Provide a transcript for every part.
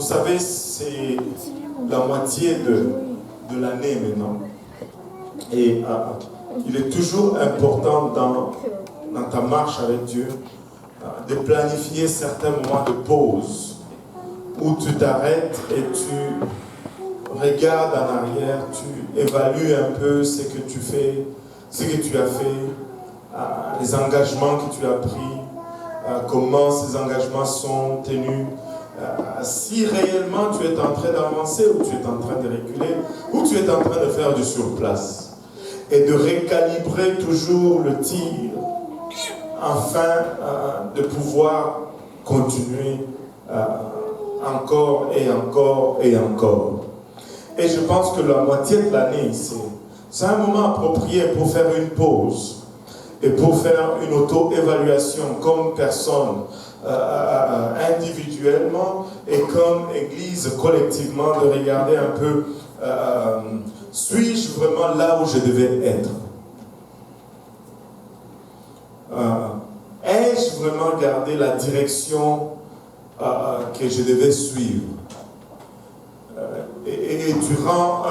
savez, c'est la moitié de l'année maintenant. Et il est toujours important dans ta marche avec Dieu de planifier certains moments de pause où tu t'arrêtes et tu regardes en arrière, tu évalues un peu ce que tu fais, ce que tu as fait, les engagements que tu as pris, comment ces engagements sont tenus, si réellement tu es en train d'avancer ou tu es en train de reculer ou tu es en train de faire du surplace et de recalibrer toujours le tir afin de pouvoir continuer encore et encore et encore. Et je pense que la moitié de l'année, c'est un moment approprié pour faire une pause et pour faire une auto-évaluation comme personne, individuellement et comme Église collectivement, de regarder un peu, suis-je vraiment là où je devais être? Ai-je vraiment gardé la direction que je devais suivre? Et durant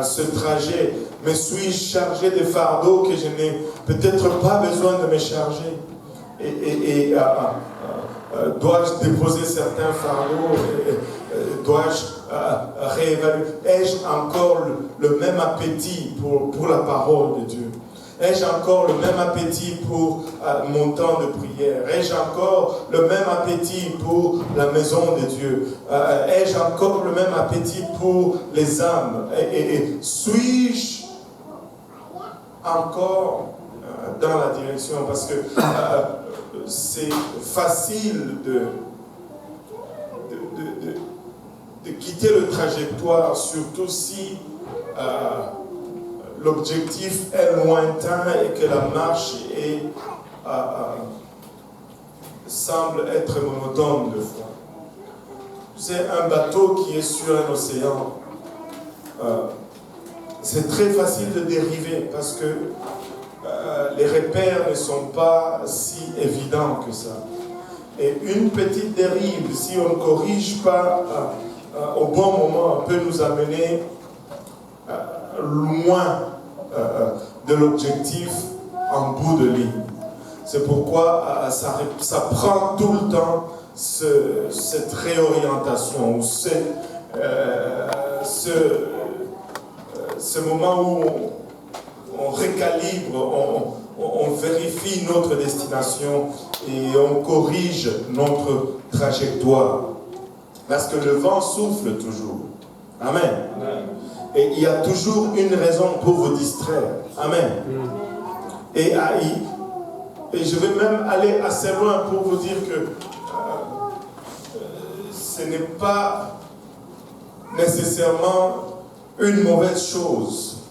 ce trajet, me suis-je chargé de fardeaux que je n'ai peut-être pas besoin de me charger? Dois-je déposer certains fardeaux? Dois-je réévaluer? Ai-je encore le même appétit pour la parole de Dieu? Ai-je encore le même appétit pour mon temps de prière? Ai-je encore le même appétit pour la maison de Dieu? Ai-je encore le même appétit pour les âmes? Et suis-je encore dans la direction? Parce que c'est facile de quitter le trajectoire, surtout si l'objectif est lointain et que la marche semble être monotone de fois. C'est un bateau qui est sur un océan. C'est très facile de dériver parce que les repères ne sont pas si évidents que ça. Et une petite dérive, si on ne corrige pas au bon moment, peut nous amener loin de l'objectif en bout de ligne. C'est pourquoi ça prend tout le temps cette réorientation, ou ce moment où on recalibre, on vérifie notre destination et on corrige notre trajectoire. Parce que le vent souffle toujours. Amen. Amen. Et il y a toujours une raison pour vous distraire. Amen. Et je vais même aller assez loin pour vous dire que ce n'est pas nécessairement une mauvaise chose,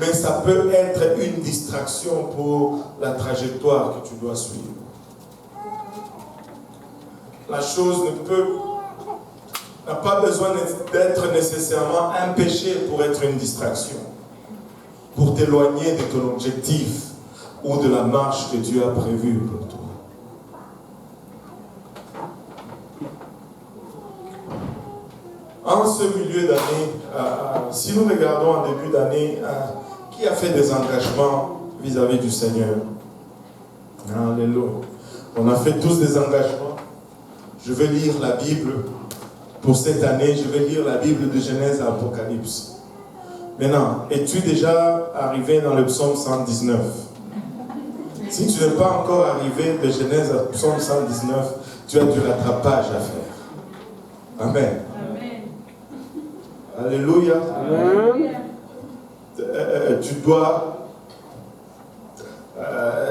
mais ça peut être une distraction pour la trajectoire que tu dois suivre. La chose n'a pas besoin d'être nécessairement un péché pour être une distraction, pour t'éloigner de ton objectif ou de la marche que Dieu a prévue pour toi. En ce milieu d'année, si nous regardons en début d'année, qui a fait des engagements vis-à-vis du Seigneur? Alléluia. On a fait tous des engagements. Je vais lire la Bible. Pour cette année, je vais lire la Bible de Genèse à Apocalypse. Maintenant, es-tu déjà arrivé dans le psaume 119? Si tu n'es pas encore arrivé de Genèse à psaume 119, tu as du rattrapage à faire. Amen. Amen. Alléluia. Amen. Tu dois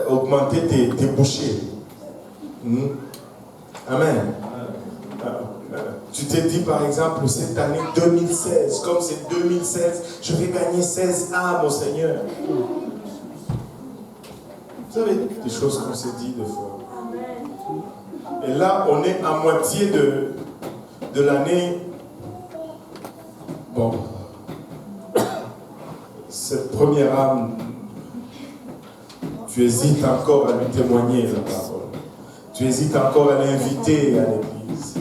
augmenter tes bouchées. Amen. Tu t'es dit par exemple cette année 2016, comme c'est 2016, je vais gagner 16 âmes au Seigneur. Vous savez, des choses qu'on s'est dit des fois. Et là, on est à moitié de l'année. Bon, cette première âme, tu hésites encore à lui témoigner la parole. Tu hésites encore à l'inviter à l'église.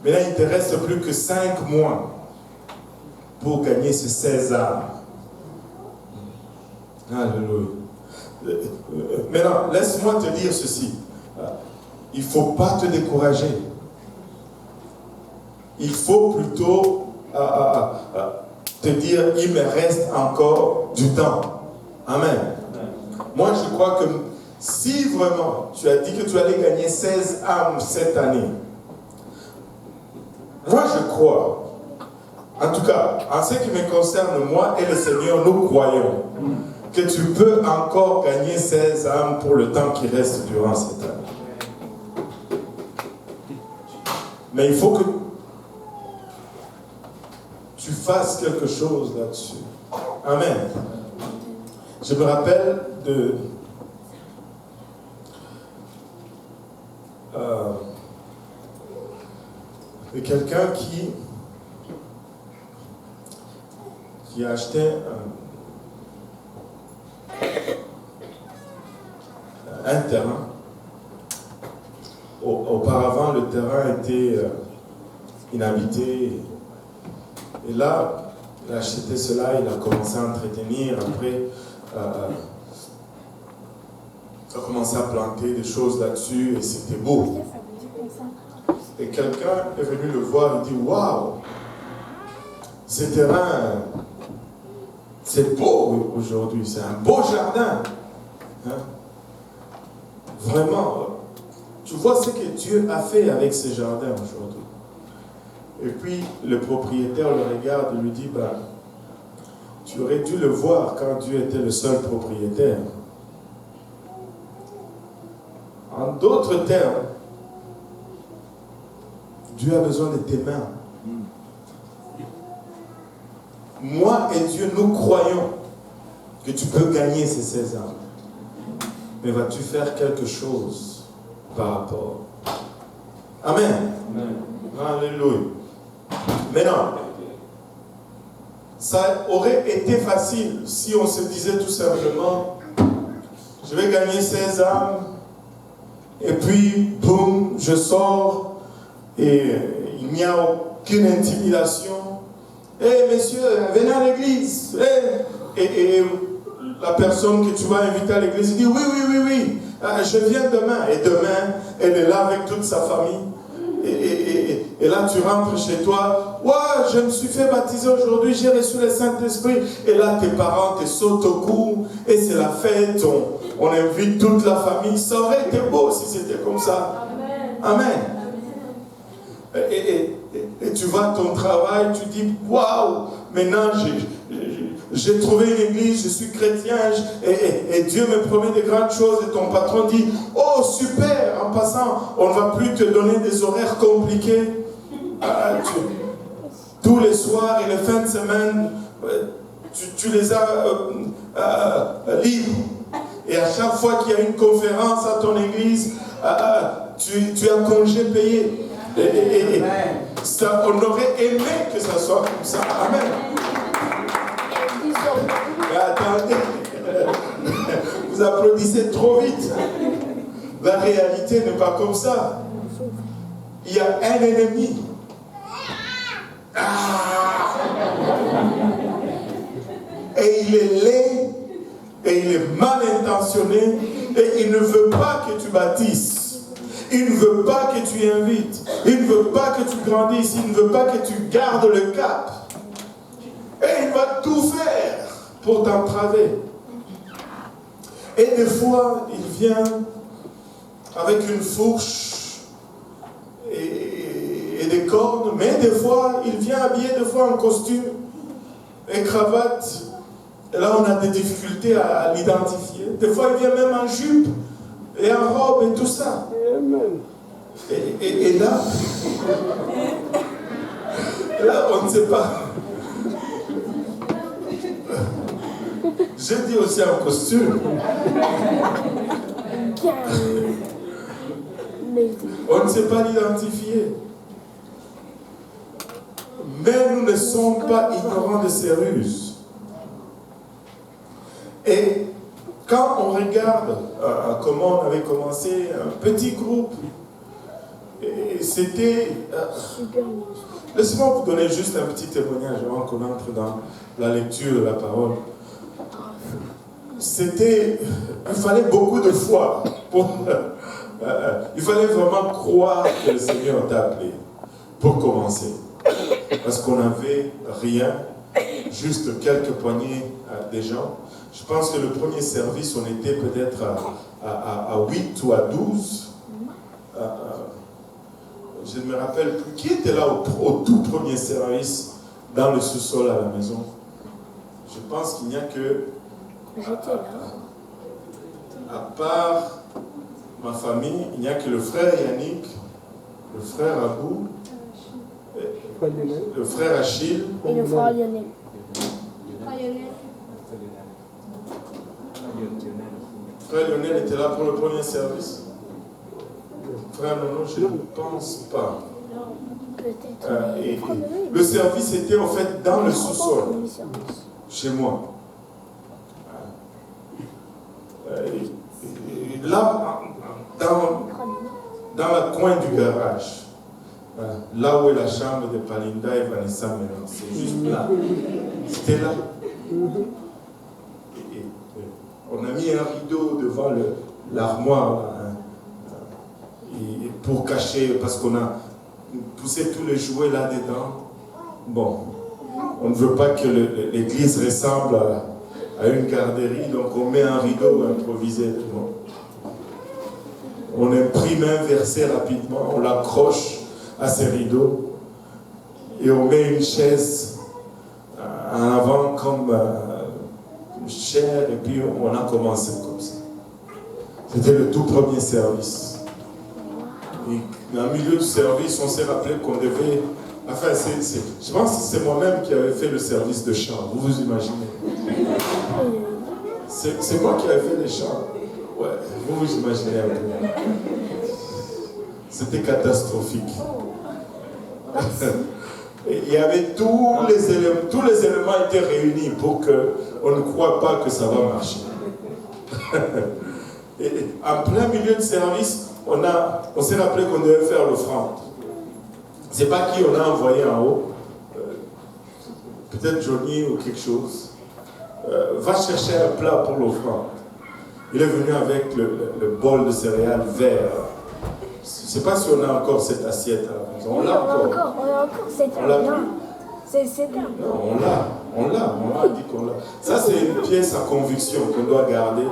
Mais là, il ne te reste plus que 5 mois pour gagner ce César. Alléluia. Maintenant, laisse-moi te dire ceci. Il ne faut pas te décourager. Il faut plutôt te dire, il me reste encore du temps. Amen. Moi, je crois que si vraiment tu as dit que tu allais gagner 16 âmes cette année, moi je crois, en tout cas, en ce qui me concerne, moi et le Seigneur, nous croyons que tu peux encore gagner 16 âmes pour le temps qui reste durant cette année. Mais il faut que tu fasses quelque chose là-dessus. Amen. Je me rappelle de quelqu'un qui a acheté un terrain. Auparavant, le terrain était inhabité. Et là, il a acheté cela, il a commencé à entretenir. Après, il a commencé à planter des choses là-dessus et c'était beau. Et quelqu'un est venu le voir et dit, waouh, ce terrain, c'est beau aujourd'hui, c'est un beau jardin. Hein? Vraiment, tu vois ce que Dieu a fait avec ce jardin aujourd'hui. Et puis le propriétaire le regarde et lui dit, bah, tu aurais dû le voir quand Dieu était le seul propriétaire. En d'autres termes, Dieu a besoin de tes mains. Moi et Dieu, nous croyons que tu peux gagner ces 16 ans. Mais vas-tu faire quelque chose par rapport? Amen. Amen. Alléluia. Maintenant, ça aurait été facile si on se disait tout simplement, je vais gagner 16 âmes, et puis, boum, je sors, et il n'y a aucune intimidation. Eh, messieurs, venez à l'église. Et la personne que tu vas inviter à l'église dit, oui, je viens demain. Et demain, elle est là avec toute sa famille. Et là, tu rentres chez toi. Ouais, je me suis fait baptiser aujourd'hui, j'ai reçu le Saint-Esprit. Et là, tes parents te sautent au cou. Et c'est la fête. On invite toute la famille. Ça aurait été beau si c'était comme ça. Amen. Et tu vas à ton travail, tu dis, waouh, maintenant j'ai trouvé une église, je suis chrétien, et Dieu me promet de grandes choses, et ton patron dit, oh super, en passant, on ne va plus te donner des horaires compliqués. Tous les soirs et les fins de semaine, tu les as libres. Et à chaque fois qu'il y a une conférence à ton église, tu as congé payé. Et ça, on aurait aimé que ça soit comme ça. Amen. Mais attendez, vous applaudissez trop vite. La réalité n'est pas comme ça. Il y a un ennemi. Et il est laid, et il est mal intentionné, et il ne veut pas que tu bâtisses. Il ne veut pas que tu invites. Il ne veut pas que tu grandisses. Il ne veut pas que tu gardes le cap. Et il va tout faire pour t'entraver. Et des fois, il vient avec une fourche et des cornes. Mais des fois, il vient habillé des fois en costume et cravate. Et là, on a des difficultés à l'identifier. Des fois, il vient même en jupe et en robe et tout ça. Et là, on ne sait pas. J'ai dit aussi en costume. On ne sait pas l'identifier. Mais nous ne sommes pas ignorants de ces ruses. Et quand on regarde comment on avait commencé un petit groupe, et c'était... Laissez-moi vous donner juste un petit témoignage avant qu'on entre dans la lecture de la parole. C'était... Il fallait beaucoup de foi. Il fallait vraiment croire que le Seigneur t'a appelé pour commencer. Parce qu'on n'avait rien, juste quelques poignées de gens. Je pense que le premier service, on était peut-être à 8 ou à 12. Je ne me rappelle plus. Qui était là au tout premier service dans le sous-sol à la maison? Je pense qu'il n'y a que... J'étais là. À part ma famille, il n'y a que le frère Yannick, le frère Abou, le frère Achille Et le frère Lionel. Frère Lionel était là pour le premier service. Frère Nono, je ne pense pas. Et le service était en fait dans le sous-sol, chez moi. Et là, dans le coin du garage, là où est la chambre de Palinda et Vanessa maintenant, c'est juste là. C'était là. Et on a mis un rideau devant l'armoire pour cacher, parce qu'on a poussé tous les jouets là-dedans. Bon, on ne veut pas que l'église ressemble à une garderie, donc on met un rideau improvisé devant. On imprime un verset rapidement, on l'accroche à ces rideaux et on met une chaise en avant comme chair et puis on a commencé comme ça. C'était le tout premier service. Et dans le milieu du service, on s'est rappelé qu'on devait... Enfin, je pense que c'est moi-même qui avais fait le service de chant, vous vous imaginez. C'est moi qui avais fait les chants. Ouais, vous vous imaginez un peu. C'était catastrophique. Et il y avait tous les éléments étaient réunis pour qu'on ne croie pas que ça va marcher. Et en plein milieu de service, on s'est rappelé qu'on devait faire l'offrande. C'est pas qui on a envoyé en haut. Peut-être Johnny ou quelque chose. Va chercher un plat pour l'offrande. Il est venu avec le bol de céréales vert. Je ne sais pas si on a encore cette assiette à la maison. On l'a encore. On a encore cette on l'a non. plus. C'est Non, on a dit qu'on l'a. Ça, c'est une pièce à conviction qu'on doit garder.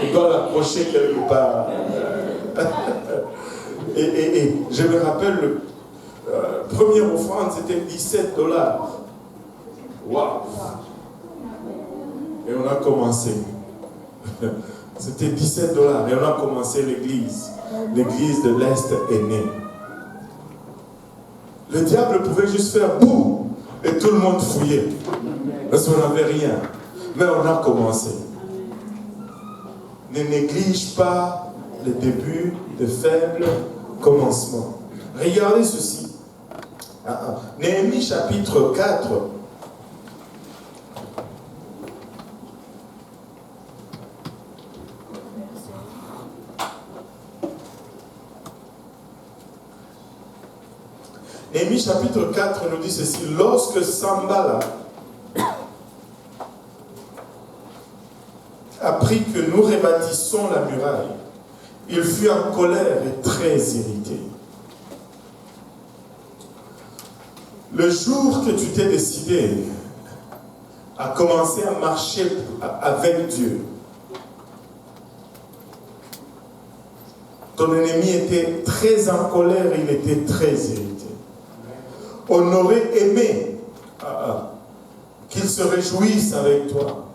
On doit l'accrocher quelque part. Et je me rappelle, le première offrande, c'était $17. Waouh! Et on a commencé. C'était $17 et on a commencé l'église. L'église de l'Est est née. Le diable pouvait juste faire boum et tout le monde fouillait. Parce qu'on n'avait rien. Mais on a commencé. Ne néglige pas le début de faibles commencements. Regardez ceci. Néhémie chapitre 4. Néhémie chapitre 4 nous dit ceci. Lorsque Sambala apprit que nous rebâtissons la muraille, il fut en colère et très irrité. Le jour que tu t'es décidé à commencer à marcher avec Dieu, ton ennemi était très en colère et il était très irrité. On aurait aimé qu'il se réjouisse avec toi,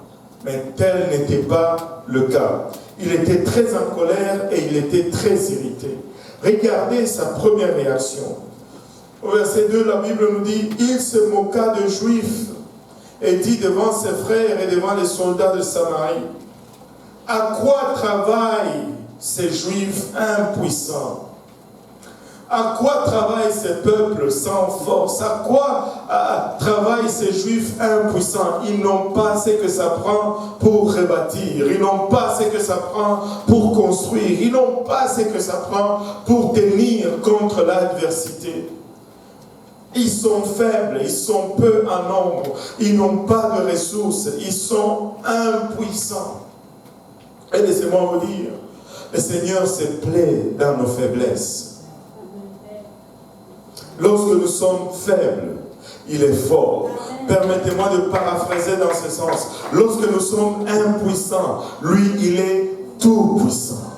mais tel n'était pas le cas. Il était très en colère et il était très irrité. Regardez sa première réaction. Au verset 2, la Bible nous dit « Il se moqua de Juifs et dit devant ses frères et devant les soldats de Samarie, à quoi travaillent ces Juifs impuissants? À quoi travaillent ces peuples sans force? À quoi travaillent ces Juifs impuissants? Ils n'ont pas ce que ça prend pour rebâtir. Ils n'ont pas ce que ça prend pour construire. Ils n'ont pas ce que ça prend pour tenir contre l'adversité. Ils sont faibles, ils sont peu en nombre. Ils n'ont pas de ressources. Ils sont impuissants. Et laissez-moi vous dire, le Seigneur se plaît dans nos faiblesses. Lorsque nous sommes faibles, il est fort. Permettez-moi de paraphraser dans ce sens. Lorsque nous sommes impuissants, lui, il est tout puissant.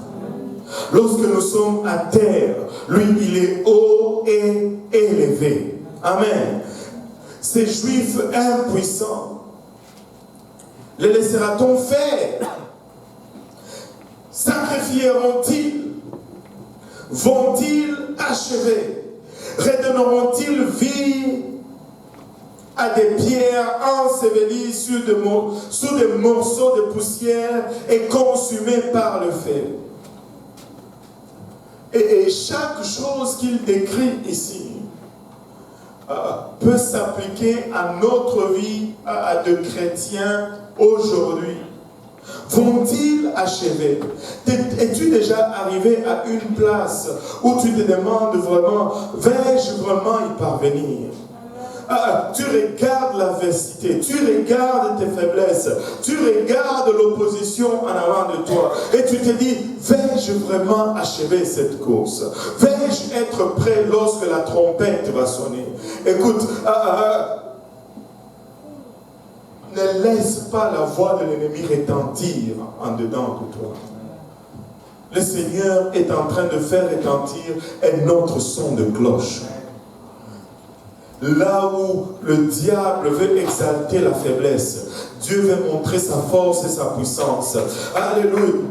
Lorsque nous sommes à terre, lui, il est haut et élevé. Amen. Ces Juifs impuissants, les laissera-t-on faire? Sacrifieront-ils? Vont-ils achever? Redonneront-ils vie à des pierres ensevelies sous des morceaux de poussière et consumées par le feu? Et chaque chose qu'il décrit ici peut s'appliquer à notre vie de chrétiens aujourd'hui. Vont-ils achever? Es-tu déjà arrivé à une place où tu te demandes vraiment, vais-je vraiment y parvenir? Tu regardes l'adversité, tu regardes tes faiblesses, tu regardes l'opposition en avant de toi et tu te dis, vais-je vraiment achever cette course? Vais-je être prêt lorsque la trompette va sonner? Écoute, ne laisse pas la voix de l'ennemi retentir en dedans de toi. Le Seigneur est en train de faire retentir un autre son de cloche. Là où le diable veut exalter la faiblesse, Dieu veut montrer sa force et sa puissance. Alléluia.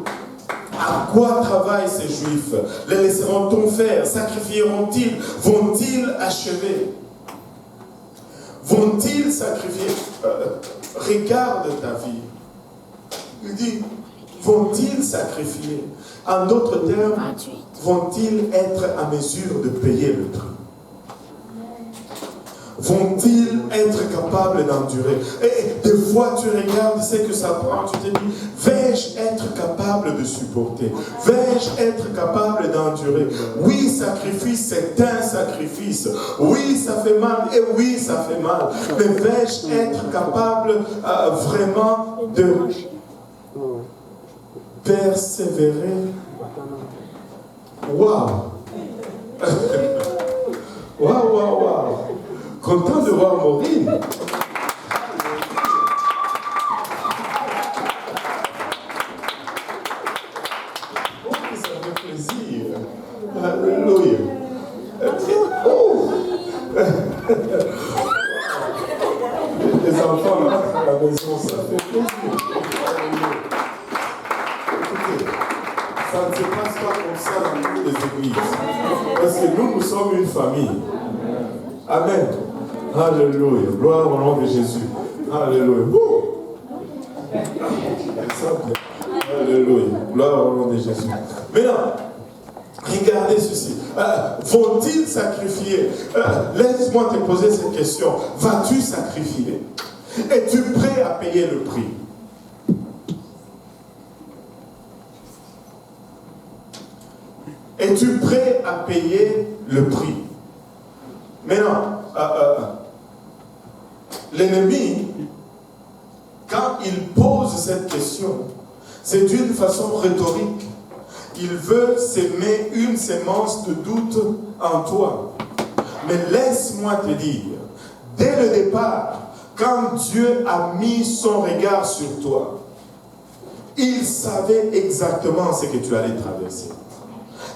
À quoi travaillent ces Juifs? Les laisseront-on faire? Sacrifieront-ils? Vont-ils achever? Vont-ils sacrifier? Regarde ta vie. Il dit, vont-ils sacrifier? En d'autres termes, vont-ils être à mesure de payer le prix? Vont-ils être capables d'endurer? Et des fois, tu regardes ce que ça prend, tu te dis, vais-je être capable de supporter? Vais-je être capable d'endurer? Oui, sacrifice, c'est un sacrifice. Oui, ça fait mal, et oui, ça fait mal. Mais vais-je être capable vraiment de persévérer? Waouh! Waouh, waouh, waouh! Content de voir Maureen. Oh, ça fait plaisir. Alléluia. Oh. Les enfants là, à la maison, ça fait plaisir. Écoutez, ça ne se passe pas comme ça dans toutes les églises. Parce que nous sommes une famille. Amen. Alléluia. Gloire au nom de Jésus. Alléluia. Alléluia. Gloire au nom de Jésus. Maintenant, regardez ceci. Vont-ils sacrifier? Laisse-moi te poser cette question. Vas-tu sacrifier? Es-tu prêt à payer le prix? Es-tu prêt à payer le prix? Maintenant, l'ennemi, quand il pose cette question, c'est d'une façon rhétorique. Il veut s'aimer une sémence de doute en toi. Mais laisse-moi te dire, dès le départ, quand Dieu a mis son regard sur toi, il savait exactement ce que tu allais traverser.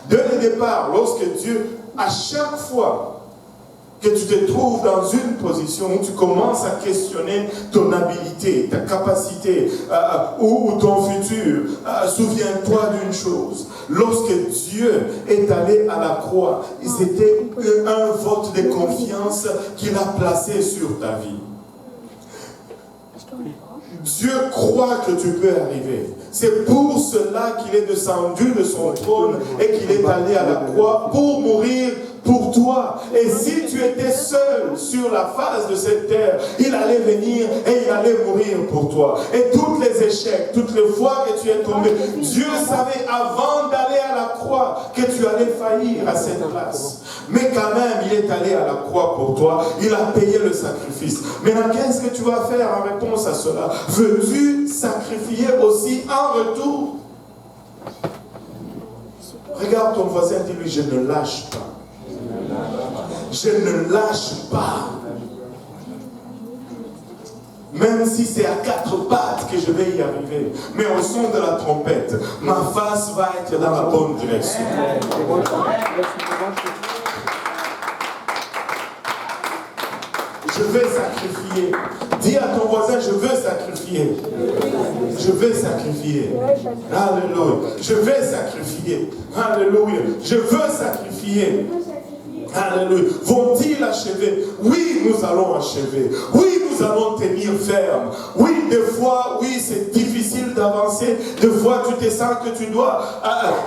Dès le départ, lorsque Dieu, à chaque fois que tu te trouves dans une position où tu commences à questionner ton habilité, ta capacité ou ton futur, souviens-toi d'une chose. Lorsque Dieu est allé à la croix, c'était un vote de confiance qu'il a placé sur ta vie. Dieu croit que tu peux arriver. C'est pour cela qu'il est descendu de son trône et qu'il est allé à la croix pour mourir pour toi. Et si tu étais seul sur la face de cette terre, il allait venir et il allait mourir pour toi. Et tous les échecs, toutes les fois que tu es tombé, Dieu savait avant d'aller à la croix que tu allais faillir à cette place. Mais quand même, il est allé à la croix pour toi. Il a payé le sacrifice. Maintenant, qu'est-ce que tu vas faire en réponse à cela? Veux-tu sacrifier aussi en retour? Regarde ton voisin, dis-lui, je ne lâche pas. Je ne lâche pas. Même si c'est à 4 pattes que je vais y arriver. Mais au son de la trompette, ma face va être dans la bonne direction. Je vais sacrifier. Dis à ton voisin, je veux sacrifier. Je vais sacrifier. Alléluia. Je vais sacrifier. Alléluia. Je veux sacrifier. Alléluia. Vont-ils achever? Oui, nous allons achever. Oui, nous allons tenir ferme. Oui, des fois, oui, c'est difficile d'avancer. Des fois, tu te sens que tu dois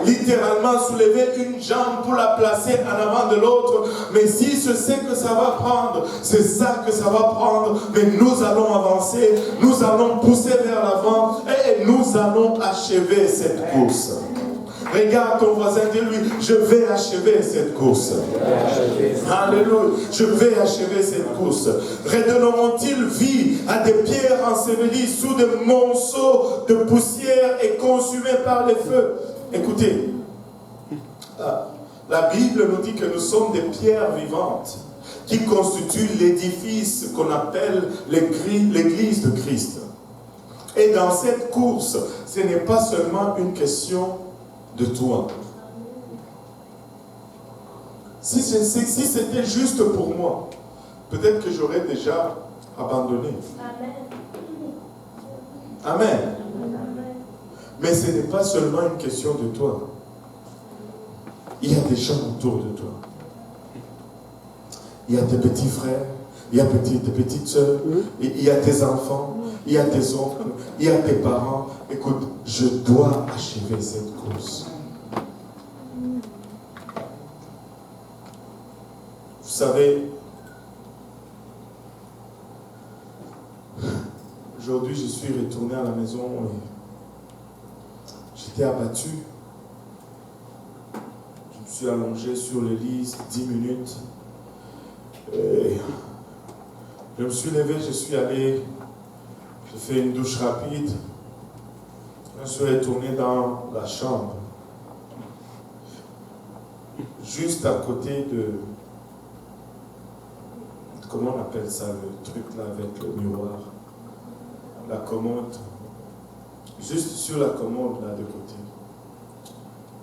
littéralement soulever une jambe pour la placer en avant de l'autre. Mais si je sais que ça va prendre, c'est ça que ça va prendre. Mais nous allons avancer. Nous allons pousser vers l'avant et nous allons achever cette course. Regarde ton voisin, dis-lui, je vais achever cette course. Alléluia. Je vais achever cette course. Redonneront-ils vie à des pierres ensevelies sous des monceaux de poussière et consumées par les feux? Écoutez, la Bible nous dit que nous sommes des pierres vivantes qui constituent l'édifice qu'on appelle l'église de Christ. Et dans cette course, ce n'est pas seulement une question de toi. Si c'était juste pour moi, peut-être que j'aurais déjà abandonné. Amen. Mais ce n'est pas seulement une question de toi. Il y a des gens autour de toi. Il y a tes petits frères, il y a tes petites soeurs, il y a tes enfants, il y a tes oncles, il y a tes parents. Écoute, je dois achever cette course. Vous savez, aujourd'hui je suis retourné à la maison et j'étais abattu. Je me suis allongé sur le lit 10 minutes. Et je me suis levé, je suis allé, j'ai fait une douche rapide. Je suis retourné dans la chambre. Juste à côté de... Comment on appelle ça, le truc là avec le miroir? La commode. Juste sur la commode là de côté.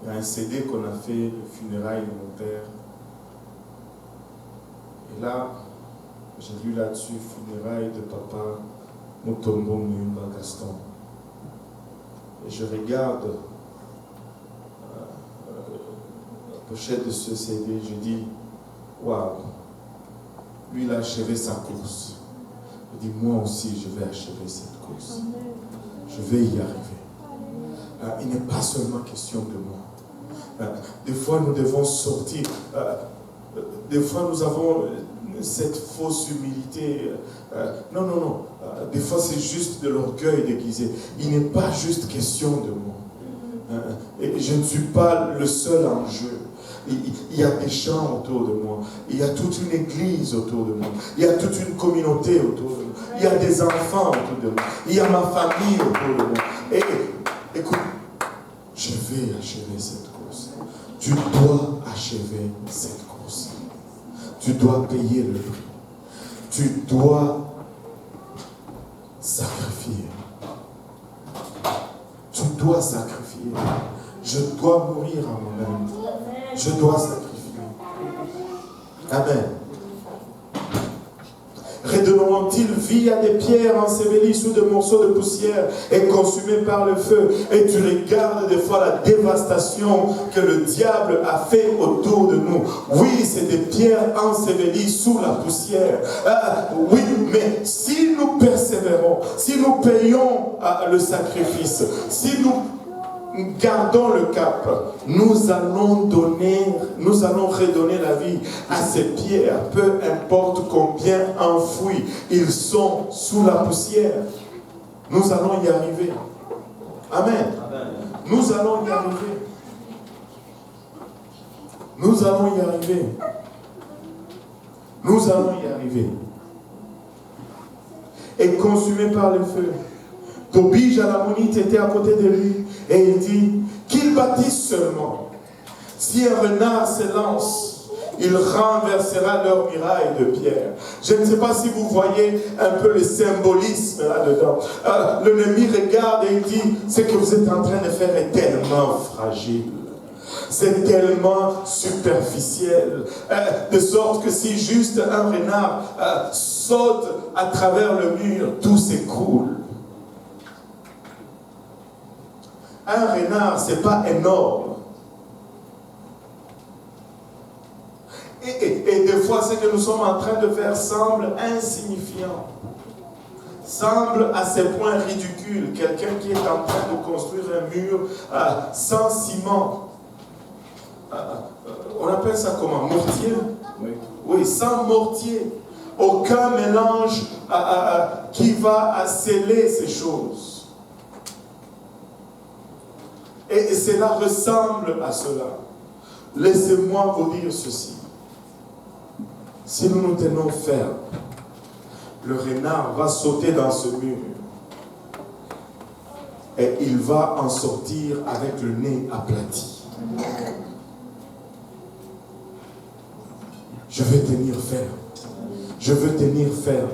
Il y a un CD qu'on a fait, le funérailles de mon père. Et là, j'ai lu là-dessus, funérailles de papa Mutombo Muyumba Gaston. Et je regarde la pochette de ce CD, je dis, waouh, lui il a achevé sa course. Je dis, moi aussi je vais achever cette course. Je vais y arriver. Il n'est pas seulement question de moi. Des fois nous devons sortir. Des fois nous avons cette fausse humilité. Non. Des fois c'est juste de l'orgueil déguisé. Il n'est pas juste question de moi. Et je ne suis pas le seul en jeu. Il y a des gens autour de moi. Il y a toute une église autour de moi. Il y a toute une communauté autour de moi. Il y a des enfants autour de moi. Il y a ma famille autour de moi. Et écoute, je vais achever cette course. Tu dois achever cette course. Tu dois payer le prix. Tu dois sacrifier. Tu dois sacrifier. Je dois mourir à moi-même. Je dois sacrifier. Amen. Redonneront-ils vie à des pierres ensevelies sous des morceaux de poussière et consumées par le feu? Et tu regardes des fois la dévastation que le diable a fait autour de nous. Oui, c'est des pierres ensevelies sous la poussière. Oui, mais si nous persévérons, si nous payons le sacrifice, si nous gardons le cap. Nous allons redonner la vie à ces pierres, peu importe combien enfouis ils sont sous la poussière. Nous allons y arriver. Amen. Nous allons y arriver. Nous allons y arriver. Nous allons y arriver. Et consumé par le feu. Tobie l'Ammonite était à côté de lui et il dit qu'il bâtisse seulement. Si un renard se lance, il renversera leur muraille de pierre. Je ne sais pas si vous voyez un peu le symbolisme là-dedans. L'ennemi regarde et il dit ce que vous êtes en train de faire est tellement fragile. C'est tellement superficiel, de sorte que si juste un renard saute à travers le mur, tout s'écroule. Un renard, ce n'est pas énorme. Et des fois, ce que nous sommes en train de faire semble insignifiant. Semble à ce point ridicule. Quelqu'un qui est en train de construire un mur sans ciment. On appelle ça comment? Mortier? Oui, sans mortier. Aucun mélange qui va sceller ces choses. Et cela ressemble à cela. Laissez-moi vous dire ceci. Si nous nous tenons fermes, le renard va sauter dans ce mur. Et il va en sortir avec le nez aplati. Je veux tenir ferme. Je veux tenir ferme.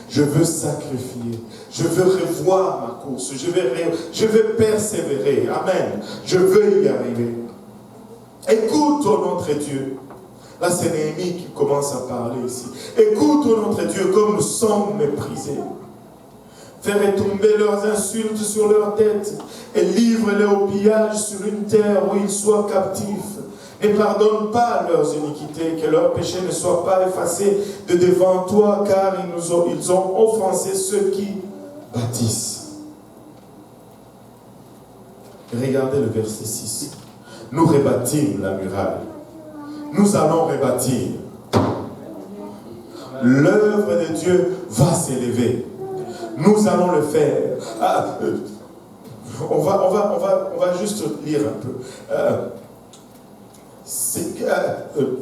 Je veux sacrifier. Je veux revoir ma course. Je veux persévérer. Amen. Je veux y arriver. Écoute, oh notre Dieu. Là, c'est Néhémie qui commence à parler ici. Écoute, oh notre Dieu, comme nous sommes méprisés. Fais retomber leurs insultes sur leur tête et livre-les au pillage sur une terre où ils soient captifs. Ne pardonne pas leurs iniquités, que leurs péchés ne soient pas effacés de devant toi, car ils ont offensé ceux qui bâtissent. Regardez le verset 6. Nous rebâtîmes la muraille. Nous allons rebâtir. L'œuvre de Dieu va s'élever. Nous allons le faire. On va juste lire un peu.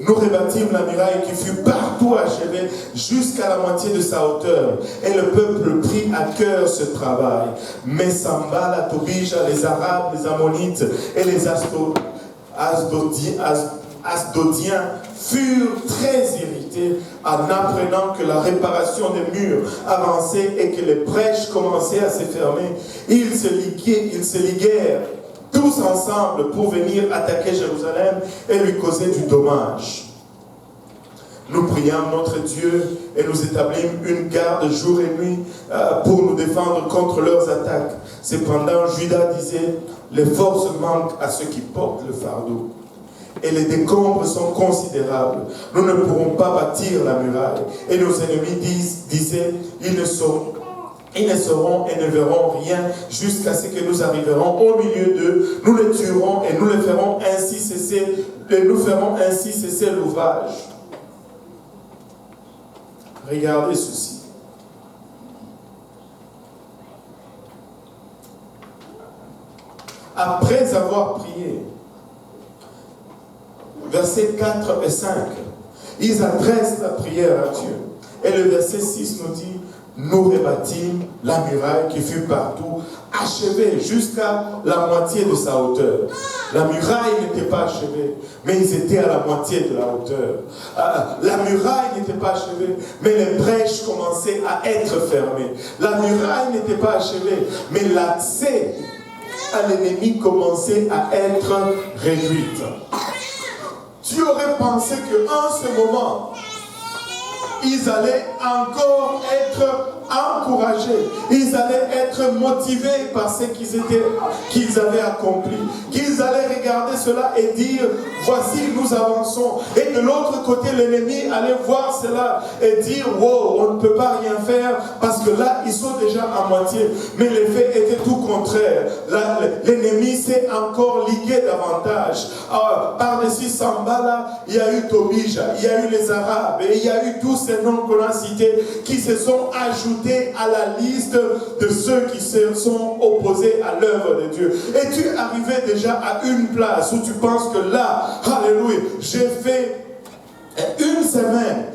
Nous rebâtîmes la muraille qui fut partout achevée jusqu'à la moitié de sa hauteur. Et le peuple prit à cœur ce travail. Mais Sambal, Tobija, les Arabes, les Ammonites et les Asdodiens furent très irrités en apprenant que la réparation des murs avançait et que les brèches commençaient à se fermer. Ils se liguèrent tous ensemble pour venir attaquer Jérusalem et lui causer du dommage. Nous priâmes notre Dieu et nous établîmes une garde jour et nuit pour nous défendre contre leurs attaques. Cependant, Juda disait, les forces manquent à ceux qui portent le fardeau. Et les décombres sont considérables. Nous ne pourrons pas bâtir la muraille. Et nos ennemis disaient, ils ne sauront et ne verront rien jusqu'à ce que nous arriverons au milieu d'eux. Nous les tuerons et nous les ferons ainsi cesser, l'ouvrage. Regardez ceci. Après avoir prié, versets 4 et 5, ils adressent la prière à Dieu. Et le verset 6 nous dit, nous rebâtîmes la muraille qui fut partout achevée jusqu'à la moitié de sa hauteur. La muraille n'était pas achevée, mais ils étaient à la moitié de la hauteur. La muraille n'était pas achevée, mais les brèches commençaient à être fermées. La muraille n'était pas achevée, mais l'accès à l'ennemi commençait à être réduit. Tu aurais pensé qu'en ce moment, ils allaient encore être encouragés. Ils allaient être motivés par ce qu'ils avaient accompli. Qu'ils allaient regarder cela et dire, voici, nous avançons. Et de l'autre côté, l'ennemi allait voir cela et dire, wow, on ne peut pas rien faire parce que là, ils sont déjà à moitié. Mais les faits étaient tout contraire. Là, l'ennemi s'est encore ligué davantage. Par-dessus Sambala, il y a eu Tobija, il y a eu les Arabes, et il y a eu tous ces noms qu'on a cités qui se sont ajoutés à la liste de ceux qui se sont opposés à l'œuvre de Dieu. Et tu arrivais déjà à une place où tu penses que là, alléluia, j'ai fait une semaine,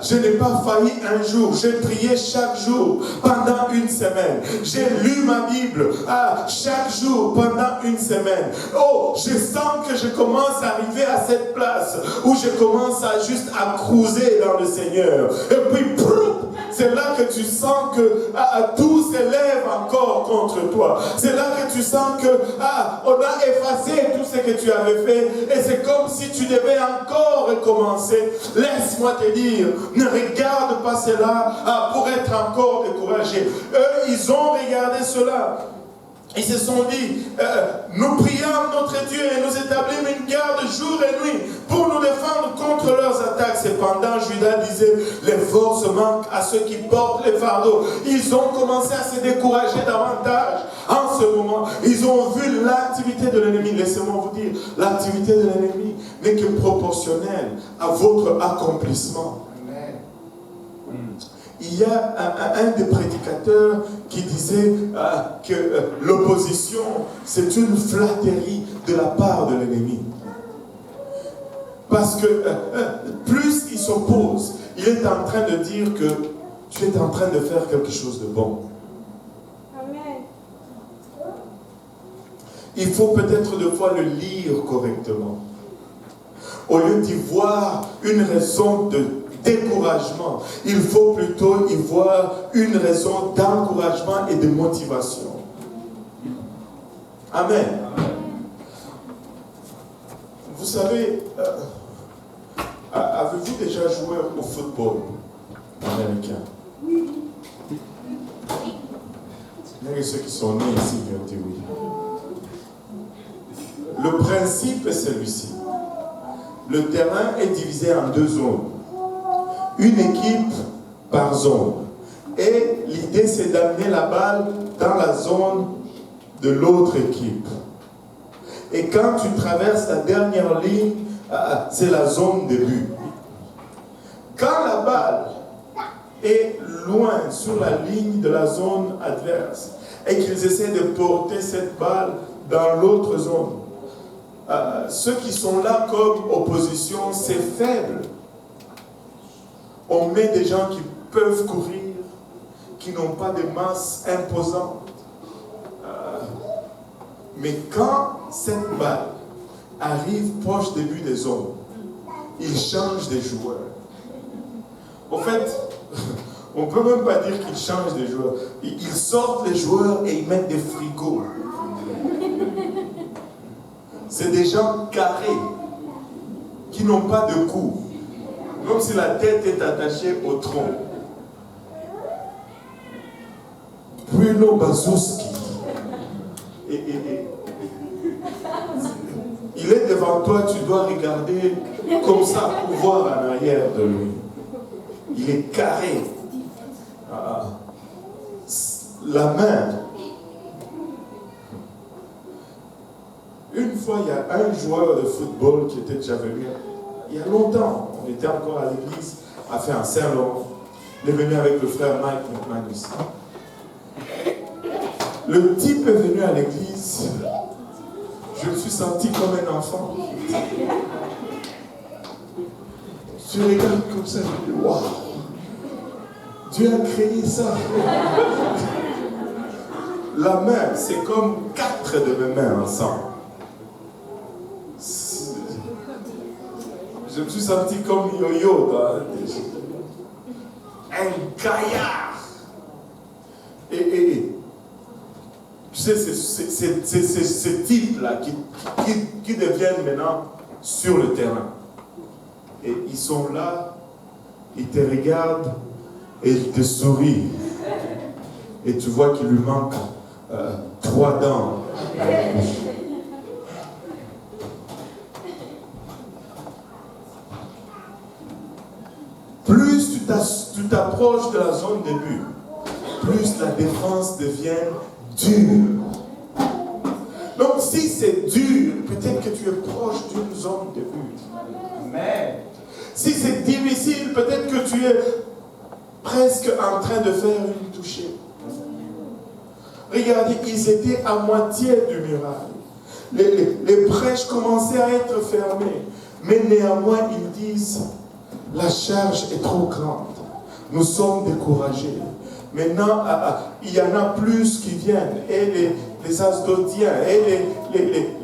je n'ai pas failli un jour. J'ai prié chaque jour pendant une semaine. J'ai lu ma Bible chaque jour pendant une semaine. Oh, je sens que je commence à arriver à cette place où je commence à juste à cruiser dans le Seigneur. Et puis, c'est là que tu sens que tout s'élève encore contre toi. C'est là que tu sens que on a effacé tout ce que tu avais fait et c'est comme si tu devais encore recommencer. Laisse-moi te dire, ne regarde pas cela pour être encore découragé. Eux, ils ont regardé cela. Ils se sont dit, nous prions notre Dieu et nous établissons une garde jour et nuit pour nous défendre contre leurs attaques. Cependant, Judas disait, les forces manquent à ceux qui portent les fardeaux. Ils ont commencé à se décourager davantage. En ce moment, ils ont vu l'activité de l'ennemi. Laissez-moi vous dire, l'activité de l'ennemi n'est que proportionnelle à votre accomplissement. Il y a un des prédicateurs qui disait que l'opposition, c'est une flatterie de la part de l'ennemi. Parce que plus il s'oppose, il est en train de dire que tu es en train de faire quelque chose de bon. Amen. Il faut peut-être de fois le lire correctement. Au lieu d'y voir une raison de découragement, il faut plutôt y voir une raison d'encouragement et de motivation. Amen. Vous savez, avez-vous déjà joué au football américain? Oui. Il y a ceux qui sont nés ici qui ont dit oui. Le principe est celui-ci. Le terrain est divisé en deux zones. Une équipe par zone. Et l'idée, c'est d'amener la balle dans la zone de l'autre équipe. Et quand tu traverses la dernière ligne, c'est la zone de but. Quand la balle est loin sur la ligne de la zone adverse et qu'ils essaient de porter cette balle dans l'autre zone, ceux qui sont là comme opposition, c'est faible. On met des gens qui peuvent courir, qui n'ont pas de masse imposante. Mais quand cette balle arrive proche du but des zones, ils changent des joueurs. En fait, on ne peut même pas dire qu'ils changent des joueurs. Ils sortent les joueurs et ils mettent des frigos. C'est des gens carrés, qui n'ont pas de cou. Comme si la tête est attachée au tronc. Bruno Bazowski. Il est devant toi, tu dois regarder comme ça pour voir en arrière de lui. Il est carré. La main. Une fois, il y a un joueur de football qui était déjà venu. Il y a longtemps, on était encore à l'église, à faire un Saint-Laurent. Il est venu avec le frère Mike McMahon ici. Le type est venu à l'église. Je me suis senti comme un enfant. Tu regardes comme ça, je me dis, waouh, Dieu a créé ça. La main, c'est comme 4 de mes mains ensemble. Je me suis senti comme yo-yo. Un gaillard. Et tu sais, c'est ces types-là qui deviennent maintenant sur le terrain. Et ils sont là, ils te regardent et ils te sourient. Et tu vois qu'il lui manque 3 dents à la bouche. Plus tu t'approches de la zone de but, plus la défense devient dure. Donc si c'est dur, peut-être que tu es proche d'une zone de but. Amen. Si c'est difficile, peut-être que tu es presque en train de faire une touchée. Regardez, ils étaient à moitié du muraille. Les brèches commençaient à être fermées. Mais néanmoins, ils disent, la charge est trop grande. Nous sommes découragés. Maintenant, il y en a plus qui viennent. Et les Asdodiens, et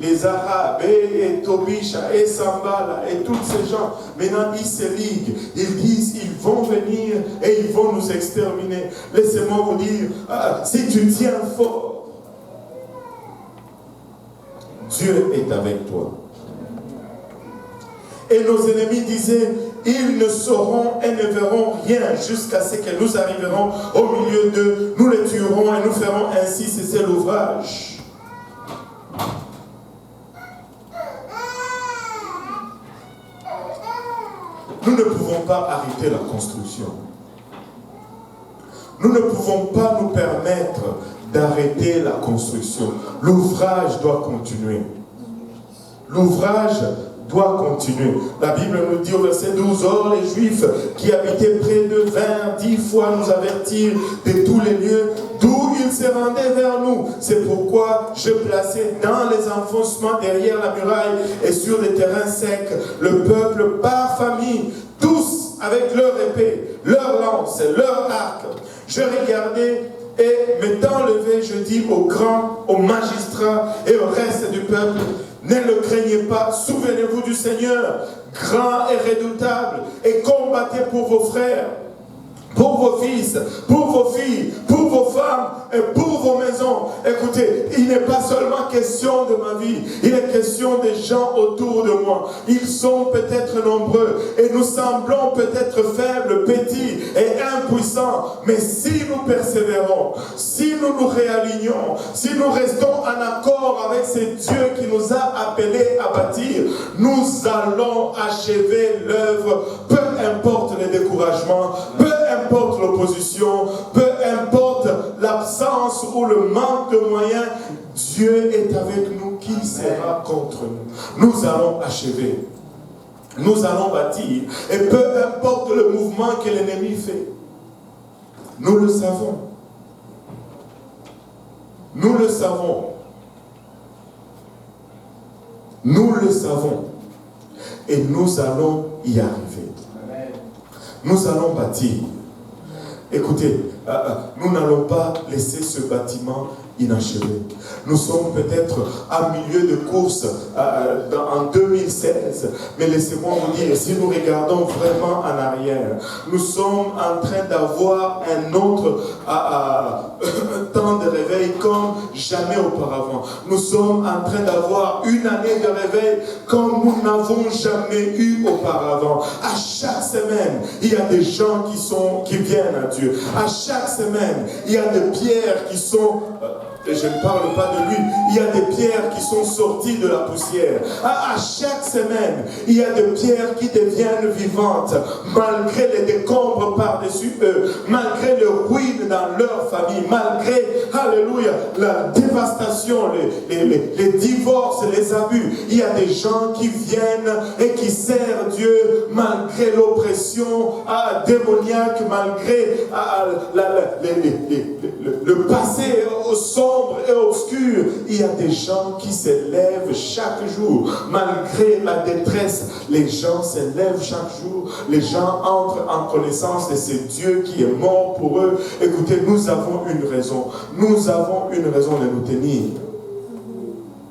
les Arabes, et Tobisha, et Sambala, et tous ces gens. Maintenant, ils se liguent. Ils disent, ils vont venir et ils vont nous exterminer. Laissez-moi vous dire, si tu tiens fort, Dieu est avec toi. Et nos ennemis disaient, ils ne sauront et ne verront rien jusqu'à ce que nous arriverons au milieu d'eux. Nous les tuerons et nous ferons ainsi cesser l'ouvrage. Nous ne pouvons pas arrêter la construction. Nous ne pouvons pas nous permettre d'arrêter la construction. L'ouvrage doit continuer. L'ouvrage doit continuer. La Bible nous dit au verset 12, or les Juifs qui habitaient près de 10 fois nous avertirent de tous les lieux d'où ils se rendaient vers nous. C'est pourquoi je plaçais dans les enfoncements derrière la muraille et sur les terrains secs le peuple par famille, tous avec leur épée, leur lance, leur arc. Je regardais et m'étant levé, je dis aux grands, aux magistrats et au reste du peuple, ne le craignez pas, souvenez-vous du Seigneur, grand et redoutable, et combattez pour vos frères, pour vos fils, pour vos filles, pour vos femmes et pour vos maisons. Écoutez, il n'est pas seulement question de ma vie, il est question des gens autour de moi. Ils sont peut-être nombreux et nous semblons peut-être faibles, petits et impuissants. Mais si nous persévérons, si nous nous réalignons, si nous restons en accord avec ce Dieu qui nous a appelés à bâtir, nous allons achever l'œuvre, peu importe les découragements, peu importe l'opposition, peu importe l'absence ou le manque de moyens, Dieu est avec nous. Qui sera contre nous? Nous allons achever. Nous allons bâtir. Et peu importe le mouvement que l'ennemi fait, nous le savons. Nous le savons. Nous le savons. Et nous allons y arriver. Nous allons bâtir. Écoutez, nous n'allons pas laisser ce bâtiment inachevé. Nous sommes peut-être à milieu de course en 2016, mais laissez-moi vous dire, si nous regardons vraiment en arrière, nous sommes en train d'avoir un autre temps de réveil comme jamais auparavant. Nous sommes en train d'avoir une année de réveil comme nous n'avons jamais eu auparavant. À chaque semaine, il y a des gens qui viennent à Dieu. À chaque semaine, il y a des pierres qui sont... et je ne parle pas de lui, il y a des pierres qui sont sorties de la poussière. À chaque semaine, il y a des pierres qui deviennent vivantes, malgré les décombres par-dessus eux, malgré le ruine dans leur famille, malgré, alléluia, la dévastation, les divorces, les abus. Il y a des gens qui viennent et qui servent Dieu malgré l'oppression démoniaque, malgré le passé sombre et obscur. Il y a des gens qui se lèvent chaque jour. Malgré la détresse, les gens se lèvent chaque jour. Les gens entrent en connaissance de ce Dieu qui est mort pour eux. Écoutez, nous avons une raison. Nous avons une raison de nous tenir.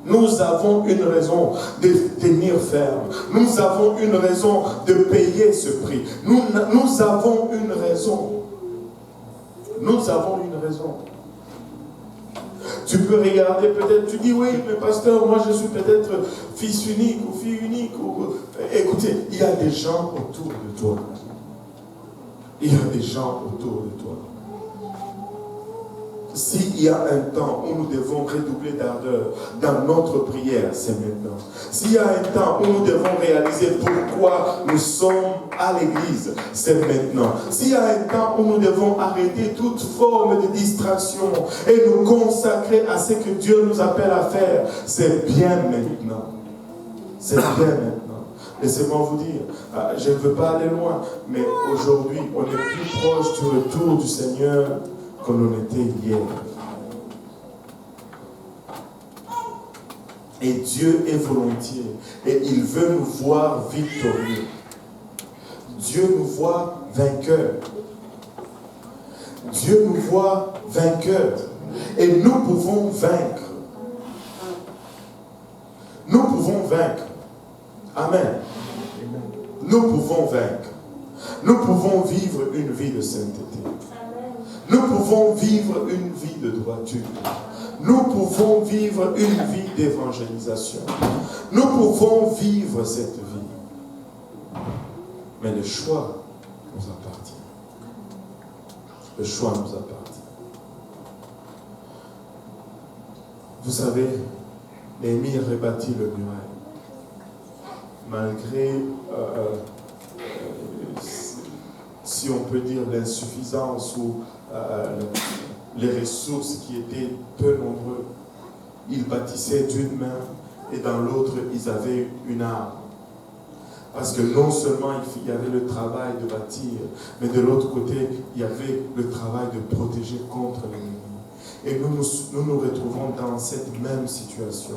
Nous avons une raison de tenir ferme. Nous avons une raison de payer ce prix. Nous avons une raison. Nous avons une raison. Tu peux regarder peut-être, tu dis oui, mais pasteur, moi je suis peut-être fils unique ou fille unique. Écoutez, il y a des gens autour de toi. Il y a des gens autour de toi. S'il y a un temps où nous devons redoubler d'ardeur dans notre prière, c'est maintenant. S'il y a un temps où nous devons réaliser pourquoi nous sommes à l'église, c'est maintenant. S'il y a un temps où nous devons arrêter toute forme de distraction et nous consacrer à ce que Dieu nous appelle à faire, c'est bien maintenant. C'est bien maintenant. Laissez-moi vous dire, je ne veux pas aller loin, mais aujourd'hui, on est plus proche du retour du Seigneur que l'on était hier. Et Dieu est volontiers et il veut nous voir victorieux. Dieu nous voit vainqueurs. Dieu nous voit vainqueurs. Et nous pouvons vaincre. Nous pouvons vaincre. Amen. Nous pouvons vaincre. Nous pouvons vivre une vie de sainteté. Nous pouvons vivre une vie de droiture. Nous pouvons vivre une vie d'évangélisation. Nous pouvons vivre cette vie. Mais le choix nous appartient. Le choix nous appartient. Vous savez, Néhémie rebâtit le muraille. Malgré, si on peut dire, l'insuffisance ou les ressources qui étaient peu nombreuses. Ils bâtissaient d'une main et dans l'autre, ils avaient une arme. Parce que non seulement il y avait le travail de bâtir, mais de l'autre côté, il y avait le travail de protéger contre l'ennemi. Et nous retrouvons dans cette même situation,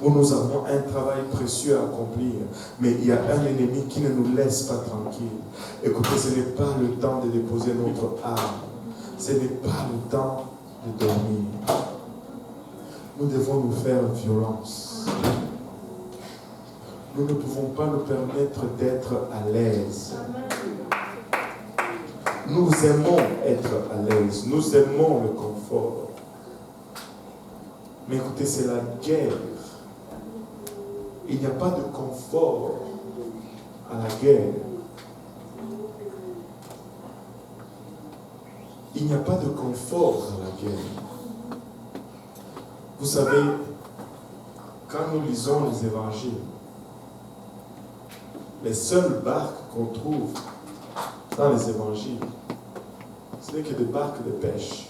où nous avons un travail précieux à accomplir, mais il y a un ennemi qui ne nous laisse pas tranquilles. Écoutez, ce n'est pas le temps de déposer notre arme. Ce n'est pas le temps de dormir. Nous devons nous faire violence. Nous ne pouvons pas nous permettre d'être à l'aise. Nous aimons être à l'aise. Nous aimons le confort. Mais écoutez, c'est la guerre. Il n'y a pas de confort à la guerre. Il n'y a pas de confort dans la guerre. Vous savez, quand nous lisons les évangiles, les seules barques qu'on trouve dans les évangiles, ce n'est que des barques de pêche.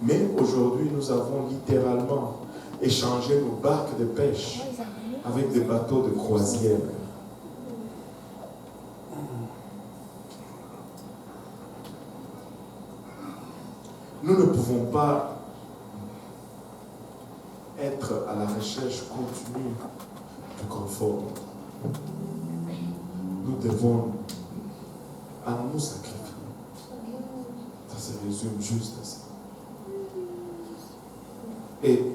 Mais aujourd'hui, nous avons littéralement échangé nos barques de pêche avec des bateaux de croisière. Nous ne pouvons pas être à la recherche continue du confort. Nous devons nous sacrifier. Ça se résume juste à ça. Et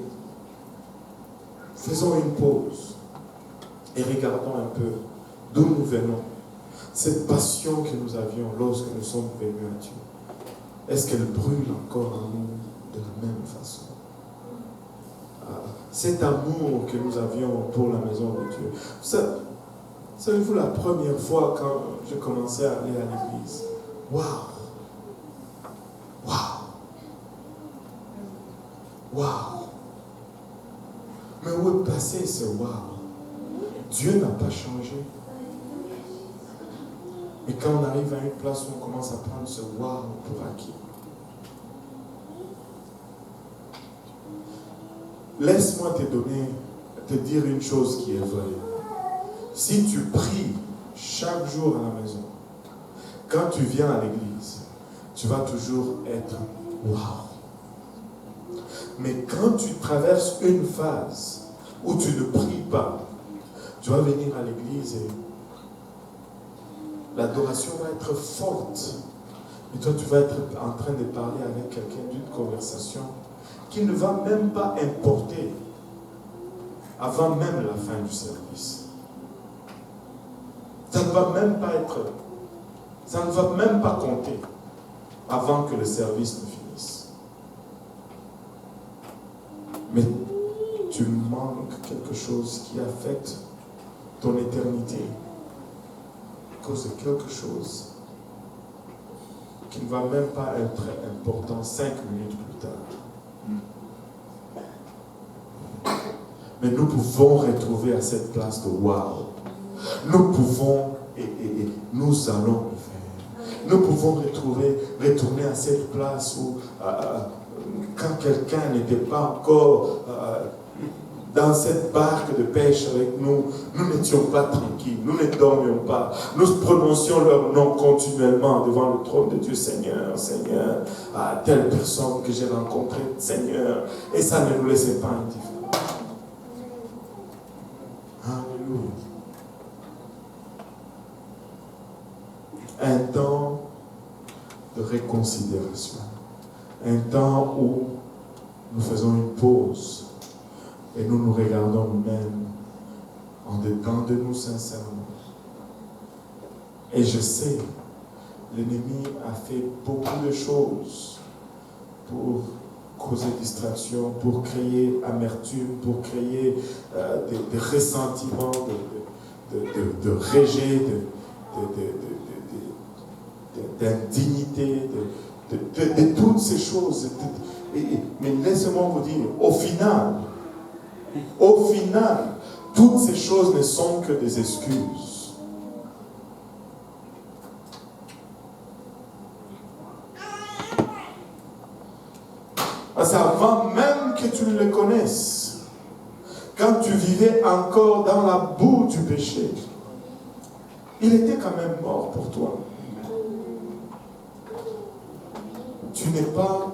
faisons une pause et regardons un peu d'où nous venons. Cette passion que nous avions lorsque nous sommes venus à Dieu. Est-ce qu'elle brûle encore en nous de la même façon? Cet amour que nous avions pour la maison de Dieu. Savez-vous la première fois quand je commençais à aller à l'église? Waouh! Waouh! Waouh! Mais où est passé ce waouh? Dieu n'a pas changé. Et quand on arrive à une place où on commence à prendre ce waouh pour acquis. Laisse-moi te dire une chose qui est vraie. Si tu pries chaque jour à la maison, quand tu viens à l'église, tu vas toujours être waouh. Mais quand tu traverses une phase où tu ne pries pas, tu vas venir à l'église et l'adoration va être forte. Et toi, tu vas être en train de parler avec quelqu'un d'une conversation qui ne va même pas importer avant même la fin du service. Ça ne va même pas ça ne va même pas compter avant que le service ne finisse. Mais tu manques quelque chose qui affecte ton éternité à cause de quelque chose qui ne va même pas être important 5 minutes plus tard. Mais nous pouvons retrouver à cette place de wow. Nous pouvons et nous allons le faire. Nous pouvons retourner à cette place où quand quelqu'un n'était pas encore dans cette barque de pêche avec nous, nous n'étions pas tranquilles, nous ne dormions pas. Nous prononcions leur nom continuellement devant le trône de Dieu. Seigneur, Seigneur, à telle personne que j'ai rencontrée, Seigneur. Et ça ne nous laissait pas indifférents. Alléluia. Un temps de réconsidération. Un temps où nous faisons une pause et nous nous regardons nous-mêmes en dépendant de nous sincèrement. Et je sais, l'ennemi a fait beaucoup de choses pour causer distraction, pour créer amertume, pour créer des ressentiments, de rejet, d'indignité, de toutes ces choses. Mais laissez-moi vous dire, au final, toutes ces choses ne sont que des excuses. Parce qu'avant même que tu ne le connaisses, quand tu vivais encore dans la boue du péché, il était quand même mort pour toi. Tu n'es pas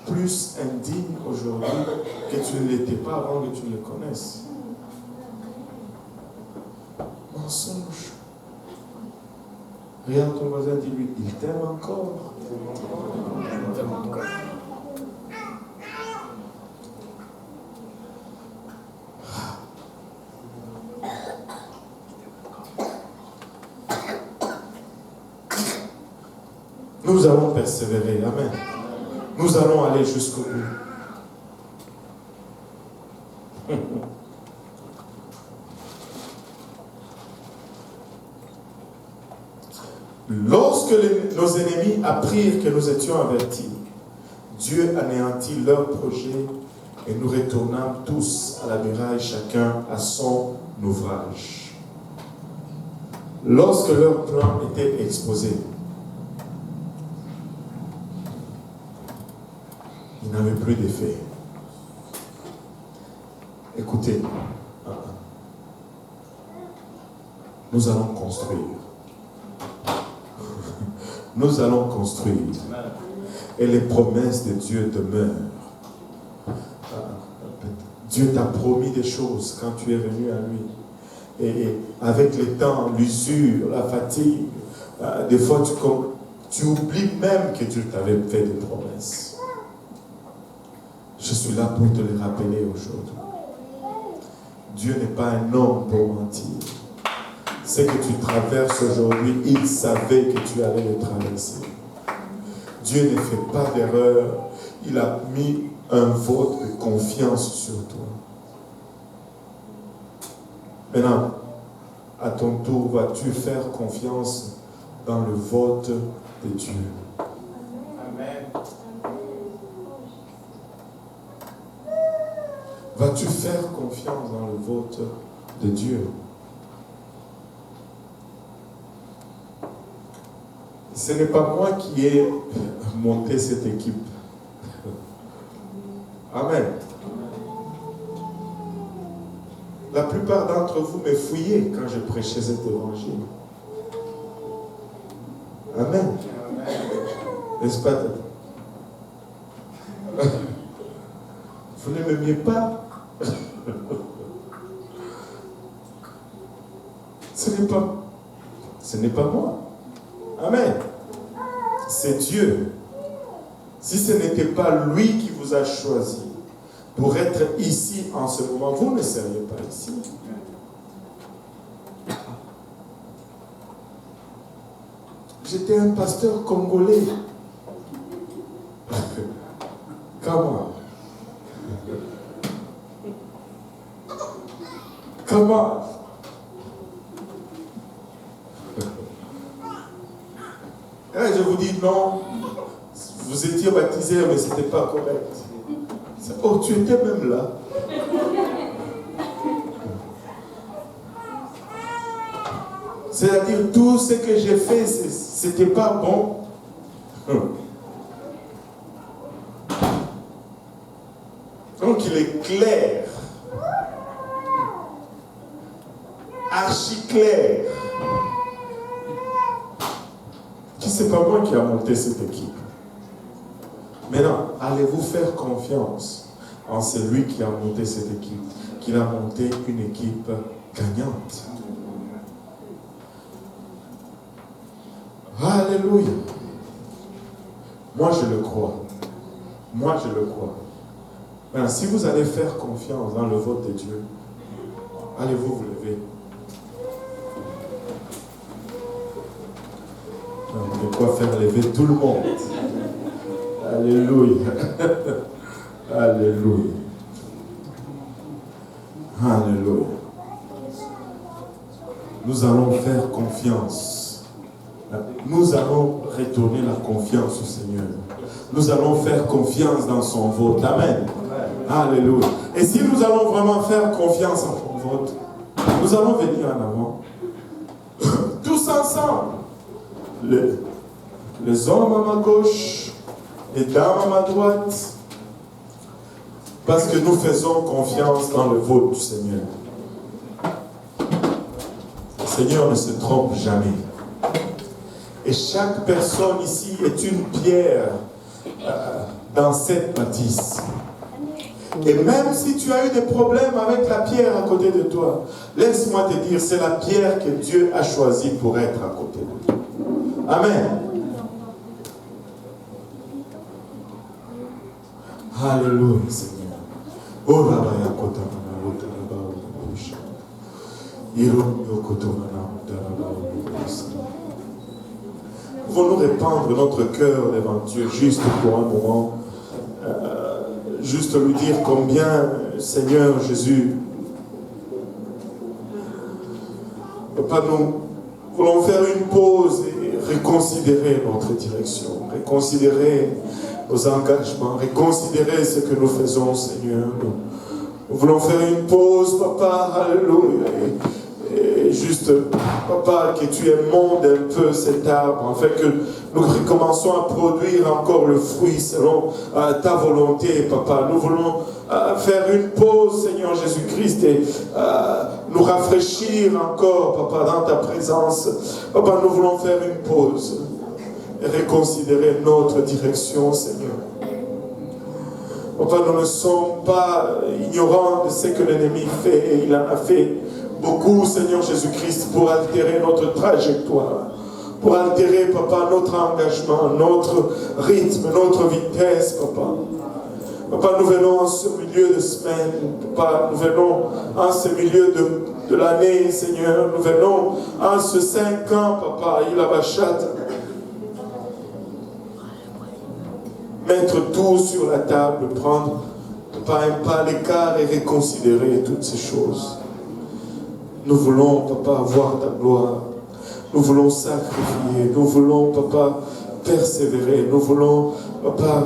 plus indigne aujourd'hui que tu ne l'étais pas avant que tu le connaisses. Mensonge. Regarde ton voisin, dis-lui, il t'aime encore. Il t'aime encore. Nous allons persévérer. Amen. Nous allons aller jusqu'au bout. Lorsque nos ennemis apprirent que nous étions avertis, Dieu anéantit leur projet et nous retournâmes tous à la muraille, chacun à son ouvrage. Lorsque leur plan était exposé, il n'avait plus d'effet. Écoutez, nous allons construire. Nous allons construire. Et les promesses de Dieu demeurent. Dieu t'a promis des choses quand tu es venu à lui. Et avec le temps, l'usure, la fatigue, des fois tu oublies même que Dieu t'avait fait des promesses. Je suis là pour te les rappeler aujourd'hui. Dieu n'est pas un homme pour mentir. Ce que tu traverses aujourd'hui, il savait que tu allais le traverser. Dieu ne fait pas d'erreur. Il a mis un vote de confiance sur toi. Maintenant, à ton tour, vas-tu faire confiance dans le vote de Dieu? Amen. Vas-tu faire confiance dans le vote de Dieu? Ce n'est pas moi qui ai monté cette équipe. Amen. La plupart d'entre vous me fouillaient quand je prêchais cet évangile. Amen. N'est-ce pas? Vous ne m'aimiez pas. Ce n'est pas moi. Amen. C'est Dieu. Si ce n'était pas lui qui vous a choisi pour être ici en ce moment, vous ne seriez pas ici. J'étais un pasteur congolais. Comment? Comment? Et là, je vous dis non, vous étiez baptisé, mais ce n'était pas correct. Oh, tu étais même là. C'est-à-dire, tout ce que j'ai fait, ce n'était pas bon. Donc, il est clair, archi clair, que ce n'est pas moi qui a monté cette équipe. Maintenant, allez-vous faire confiance en celui qui a monté cette équipe, qu'il a monté une équipe gagnante. Alléluia. Moi, je le crois. Moi, je le crois. Maintenant, si vous allez faire confiance dans le vote de Dieu, allez-vous vous lever. De quoi faire lever tout le monde. Alléluia. Alléluia. Alléluia. Nous allons faire confiance. Nous allons retourner la confiance au Seigneur. Nous allons faire confiance dans son vote. Amen. Alléluia. Et si nous allons vraiment faire confiance en son vote, nous allons venir en avant. Tous ensemble. Les hommes à ma gauche, les dames à ma droite. Parce que nous faisons confiance dans le vote du Seigneur. Le Seigneur ne se trompe jamais. Et chaque personne ici est une pierre dans cette bâtisse. Et même si tu as eu des problèmes avec la pierre à côté de toi, laisse-moi te dire, c'est la pierre que Dieu a choisie pour être à côté de toi. Amen. Alléluia, Seigneur. Oh, pouvons-nous répandre notre cœur devant Dieu juste pour un moment, juste lui dire combien, Seigneur Jésus, Papa, nous voulons faire une pause et reconsidérer notre direction, reconsidérer nos engagements, reconsidérer ce que nous faisons, Seigneur. Nous voulons faire une pause, Papa, alléluia. Et juste, Papa, que tu émondes un peu cet arbre, afin que nous recommençons à produire encore le fruit selon ta volonté, Papa. Nous voulons faire une pause, Seigneur Jésus-Christ, et nous rafraîchir encore, Papa, dans ta présence. Papa, nous voulons faire une pause et reconsidérer notre direction, Seigneur. Papa, nous ne sommes pas ignorants de ce que l'ennemi fait, et il en a fait beaucoup, Seigneur Jésus-Christ, pour altérer notre trajectoire, pour altérer, Papa, notre engagement, notre rythme, notre vitesse, Papa. Papa, nous venons en ce milieu de semaine, Papa, nous venons en ce milieu de l'année, Seigneur, nous venons en ce 5 ans, Papa, il a bachat. Mettre tout sur la table, prendre, Papa, un pas à l'écart et reconsidérer toutes ces choses. Nous voulons, Papa, voir ta gloire. Nous voulons sacrifier. Nous voulons, Papa, persévérer. Nous voulons, Papa,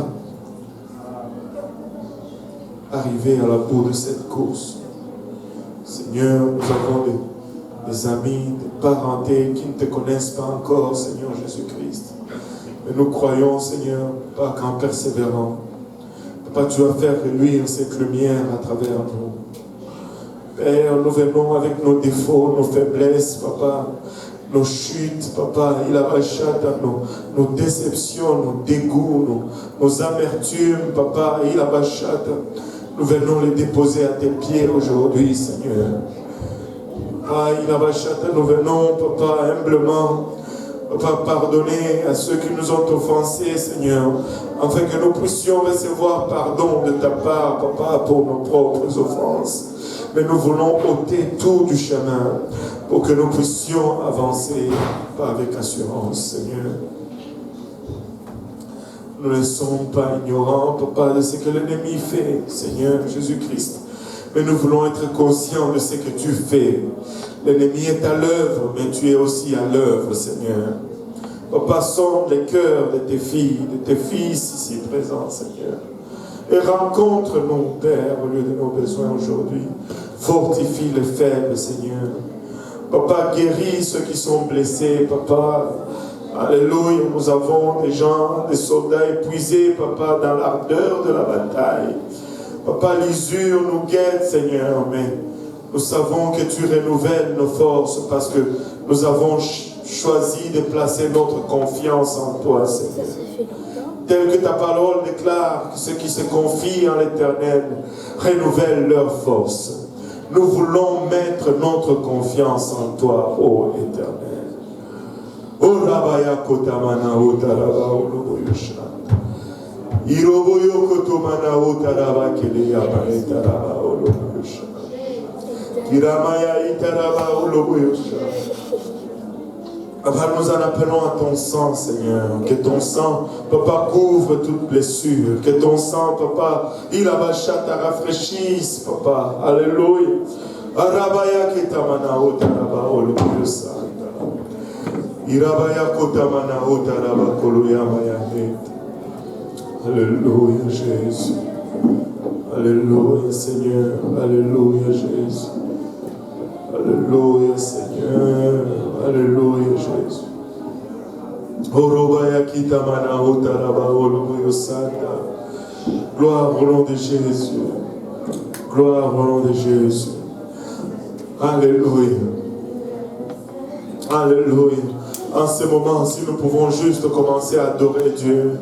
arriver à la bout de cette course. Seigneur, nous avons des amis, des parentés qui ne te connaissent pas encore, Seigneur Jésus-Christ. Mais nous croyons, Seigneur, Papa, qu'en persévérant, Papa, tu vas faire reluire cette lumière à travers nous. Père, nous venons avec nos défauts, nos faiblesses, Papa, nos chutes, Papa, il a bachata, nos déceptions, nos dégoûts, nos amertumes, Papa, il a bachata. Nous venons les déposer à tes pieds aujourd'hui, Seigneur. Papa, il a bachata, nous venons, Papa, humblement, Papa, pardonner à ceux qui nous ont offensés, Seigneur, afin que nous puissions recevoir pardon de ta part, Papa, pour nos propres offenses. Mais nous voulons ôter tout du chemin pour que nous puissions avancer avec assurance, Seigneur. Nous ne sommes pas ignorants, Papa, de ce que l'ennemi fait, Seigneur Jésus-Christ. Mais nous voulons être conscients de ce que tu fais. L'ennemi est à l'œuvre, mais tu es aussi à l'œuvre, Seigneur. Papa, sonde les cœurs de tes filles, de tes fils ici présents, Seigneur. Et rencontre-nous, Père, au lieu de nos besoins aujourd'hui. Fortifie les faibles, Seigneur. Papa, guéris ceux qui sont blessés, Papa. Alléluia, nous avons des gens, des soldats épuisés, Papa, dans l'ardeur de la bataille. Papa, l'usure nous guette, Seigneur, mais nous savons que tu renouvelles nos forces parce que nous avons choisi de placer notre confiance en toi, Seigneur. Tel que ta parole déclare que ceux qui se confient en l'Éternel renouvellent leur force. Nous voulons mettre notre confiance en toi, ô Éternel. O Rabaya Kotamana Otaraba Oloboyosha. Iroboyo Kotomana Otaraba Keleya Baretaraba Oloboyosha. Kiramaya Itaraba Oloboyosha. Papa, nous en appelons à ton sang, Seigneur. Que ton sang, Papa, couvre toute blessure. Que ton sang, Papa, il abachata rafraîchisse, Papa. Alléluia. Arabaya ketamana otaraba olobuyosa. Irabaya kotamana otaraba koloya mayahet. Alléluia, Jésus. Alléluia, Seigneur. Alléluia, Jésus. Alléluia, Seigneur. Alléluia, Jésus. Gloire au nom de Jésus. Gloire au nom de Jésus. Alléluia. Alléluia. En ce moment, si nous pouvons juste commencer à adorer Dieu.